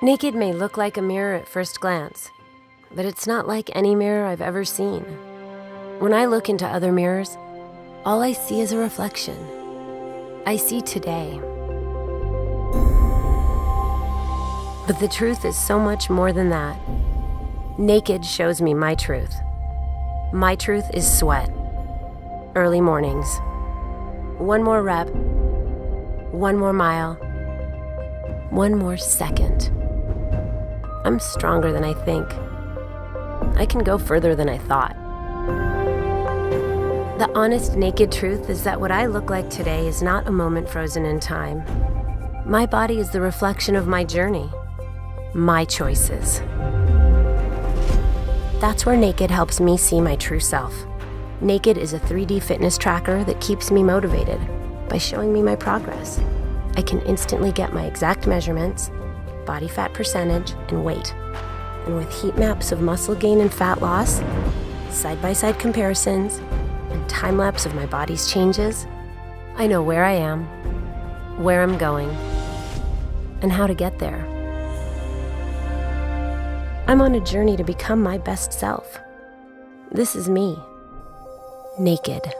Naked may look like a mirror at first glance, but it's not like any mirror I've ever seen. When I look into other mirrors, all I see is a reflection. I see today. But the truth is so much more than that. Naked shows me my truth. My truth is sweat. Early mornings. One more rep. One more mile. One more second. I'm stronger than I think. I can go further than I thought. The honest, naked truth is that what I look like today is not a moment frozen in time. My body is the reflection of my journey, my choices. That's where Naked helps me see my true self. Naked is a 3D fitness tracker that keeps me motivated by showing me my progress. I can instantly get my exact measurements, body fat percentage, and weight. And with heat maps of muscle gain and fat loss, side-by-side comparisons, and time-lapse of my body's changes, I know where I am, where I'm going, and how to get there. I'm on a journey to become my best self. This is me, naked.